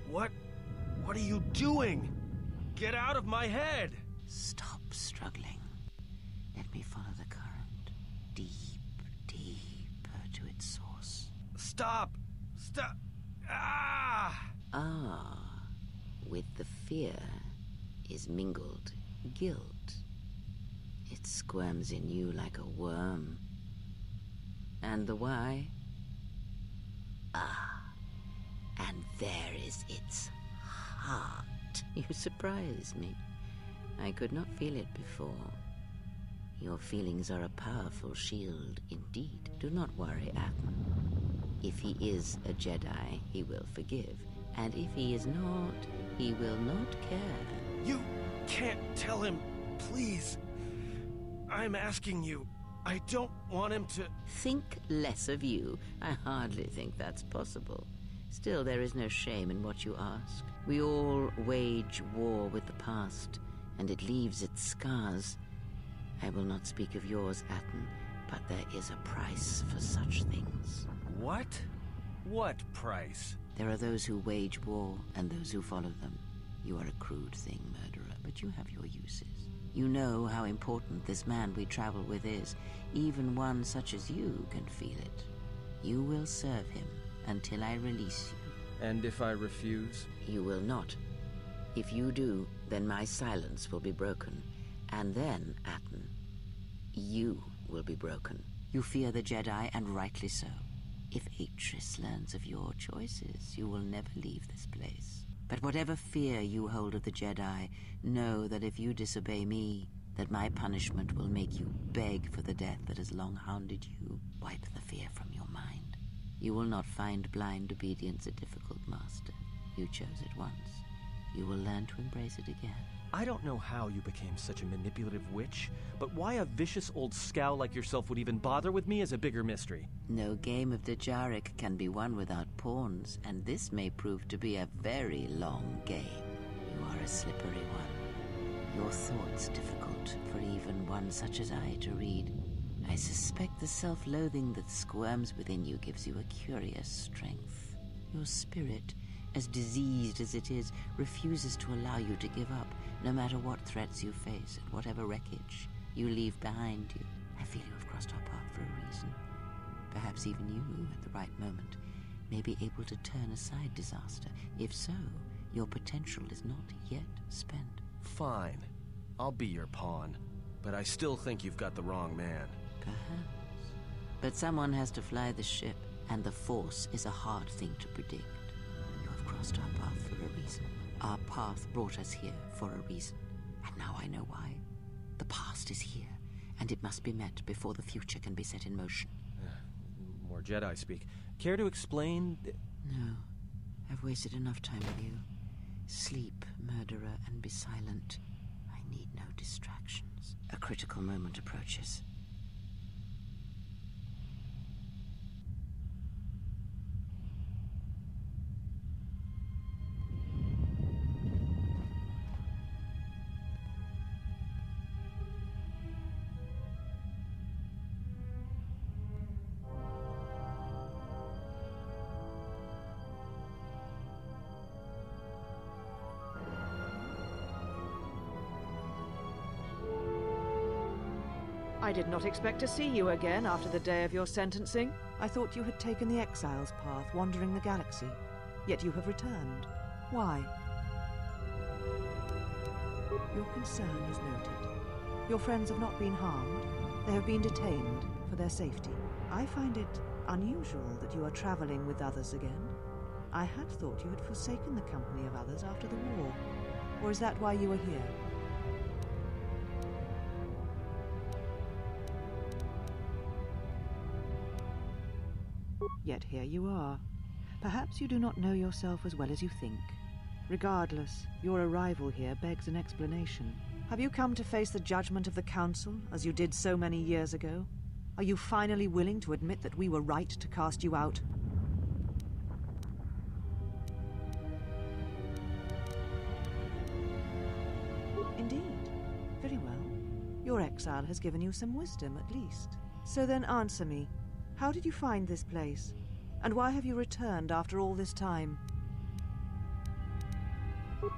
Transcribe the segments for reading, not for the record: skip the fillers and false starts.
What are you doing? Get out of my head! Stop struggling. Let me follow the current. Deep, deeper to its source. Stop! Stop! Ah! Ah, with the fear is mingled guilt. It squirms in you like a worm. And the why? Ah, and there is its heart. You surprise me. I could not feel it before. Your feelings are a powerful shield indeed. Do not worry, Atman. If he is a Jedi, he will forgive. And if he is not, he will not care. You can't tell him, please. I'm asking you. I don't want him to... Think less of you. I hardly think that's possible. Still, there is no shame in what you ask. We all wage war with the past, and it leaves its scars. I will not speak of yours, Atton, but there is a price for such things. What? What price? There are those who wage war and those who follow them. You are a crude thing, murderer, but you have your uses. You know how important this man we travel with is. Even one such as you can feel it. You will serve him until I release you. And if I refuse? You will not. If you do, then my silence will be broken. And then, Atton, you will be broken. You fear the Jedi, and rightly so. If Atris learns of your choices, you will never leave this place. But whatever fear you hold of the Jedi, know that if you disobey me, that my punishment will make you beg for the death that has long hounded you. Wipe the fear from your mind. You will not find blind obedience a difficult master. You chose it once. You will learn to embrace it again. I don't know how you became such a manipulative witch, but why a vicious old scowl like yourself would even bother with me is a bigger mystery. No game of Dajaric can be won without pawns, and this may prove to be a very long game. You are a slippery one. Your thoughts difficult for even one such as I to read. I suspect the self-loathing that squirms within you gives you a curious strength. Your spirit, as diseased as it is, refuses to allow you to give up, no matter what threats you face and whatever wreckage you leave behind you. I feel you have crossed our path for a reason. Perhaps even you, at the right moment, may be able to turn aside disaster. If so, your potential is not yet spent. Fine. I'll be your pawn. But I still think you've got the wrong man. Perhaps. But someone has to fly the ship, and the Force is a hard thing to predict. You have crossed our path for a reason. Our path brought us here for a reason. And now I know why. The past is here, and it must be met before the future can be set in motion. More Jedi speak. Care to explain? No. I've wasted enough time with you. Sleep, murderer, and be silent. I need no distractions. A critical moment approaches. I did not expect to see you again after the day of your sentencing. I thought you had taken the exile's path, wandering the galaxy. Yet you have returned. Why? Your concern is noted. Your friends have not been harmed. They have been detained for their safety. I find it unusual that you are traveling with others again. I had thought you had forsaken the company of others after the war. Or is that why you are here? Yet here you are. Perhaps you do not know yourself as well as you think. Regardless, your arrival here begs an explanation. Have you come to face the judgment of the Council, as you did so many years ago? Are you finally willing to admit that we were right to cast you out? Indeed. Very well. Your exile has given you some wisdom, at least. So then answer me. How did you find this place? And why have you returned after all this time?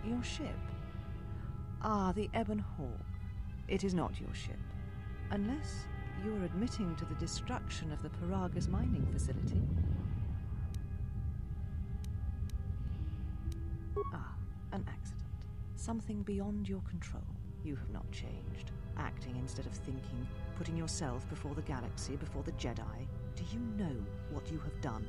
Your ship? Ah, the Ebon Hawk. It is not your ship. Unless you are admitting to the destruction of the Paragas mining facility. Ah, an accident. Something beyond your control. You have not changed. Acting instead of thinking, putting yourself before the galaxy, before the Jedi. Do you know what you have done?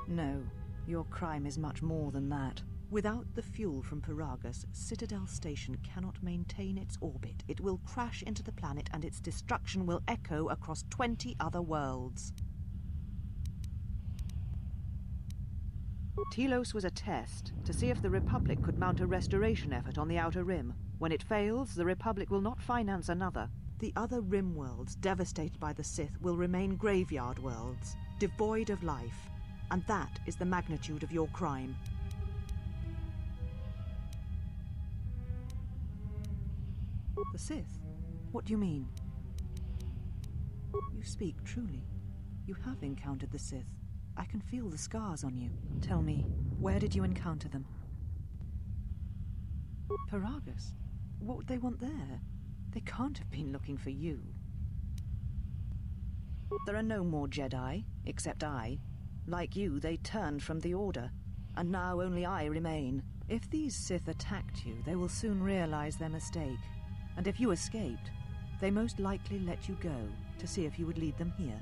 No, your crime is much more than that. Without the fuel from Paragas, Citadel Station cannot maintain its orbit. It will crash into the planet and its destruction will echo across 20 other worlds. Telos was a test to see if the Republic could mount a restoration effort on the Outer Rim. When it fails, the Republic will not finance another. The other Rim worlds, devastated by the Sith, will remain graveyard worlds, devoid of life. And that is the magnitude of your crime. The Sith? What do you mean? You speak truly. You have encountered the Sith. I can feel the scars on you. Tell me, where did you encounter them? Paragas? What would they want there? They can't have been looking for you. There are no more Jedi, except I. Like you, they turned from the Order, and now only I remain. If these Sith attacked you, they will soon realize their mistake. And if you escaped, they most likely let you go to see if you would lead them here.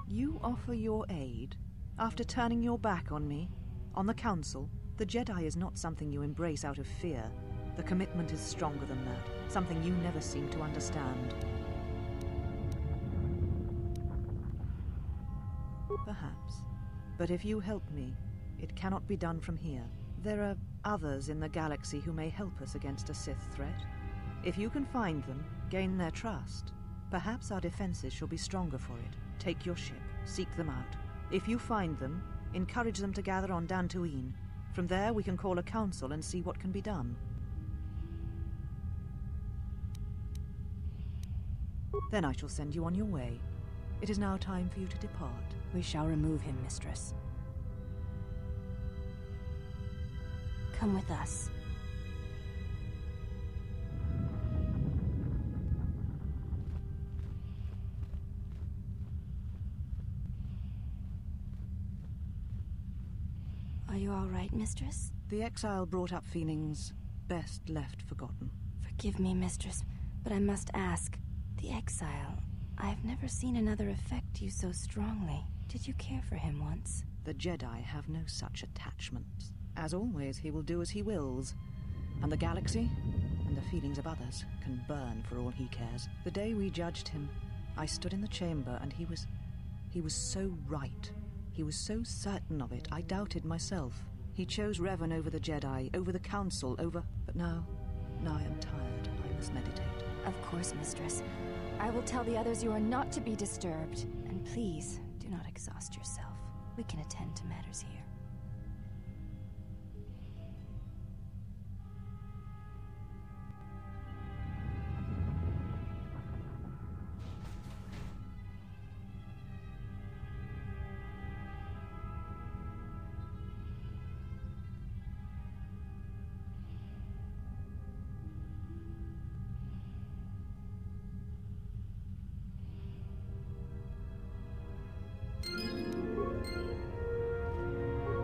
You offer your aid after turning your back on me, on the Council. The Jedi is not something you embrace out of fear. The commitment is stronger than that, something you never seem to understand. Perhaps. But if you help me, it cannot be done from here. There are others in the galaxy who may help us against a Sith threat. If you can find them, gain their trust, perhaps our defenses shall be stronger for it. Take your ship, seek them out. If you find them, encourage them to gather on Dantooine. From there we can call a council and see what can be done. Then I shall send you on your way. It is now time for you to depart. We shall remove him, Mistress. Come with us. Are you all right, Mistress? The exile brought up feelings best left forgotten. Forgive me, Mistress, but I must ask. The exile, I have never seen another affect you so strongly. Did you care for him once? The Jedi have no such attachments. As always, he will do as he wills. And the galaxy, and the feelings of others, can burn for all he cares. The day we judged him, I stood in the chamber and he was so right. He was so certain of it, I doubted myself. He chose Revan over the Jedi, over the Council, over... But now I am tired. I must meditate. Of course, Mistress. I will tell the others you are not to be disturbed. And please, do not exhaust yourself. We can attend to matters here.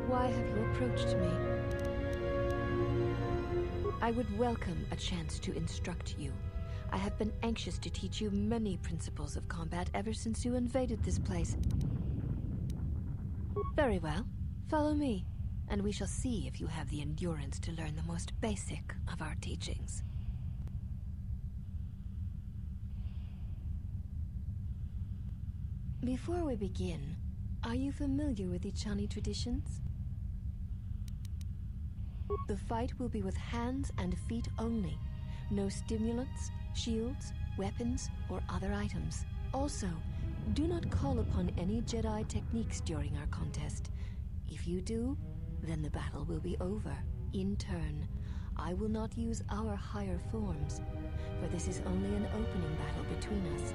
Why have you approached me? I would welcome a chance to instruct you. I have been anxious to teach you many principles of combat ever since you invaded this place. Very well. Follow me, and we shall see if you have the endurance to learn the most basic of our teachings. Before we begin, are you familiar with Ichani traditions? The fight will be with hands and feet only. No stimulants, shields, weapons, or other items. Also, do not call upon any Jedi techniques during our contest. If you do, then the battle will be over. In turn, I will not use our higher forms, for this is only an opening battle between us.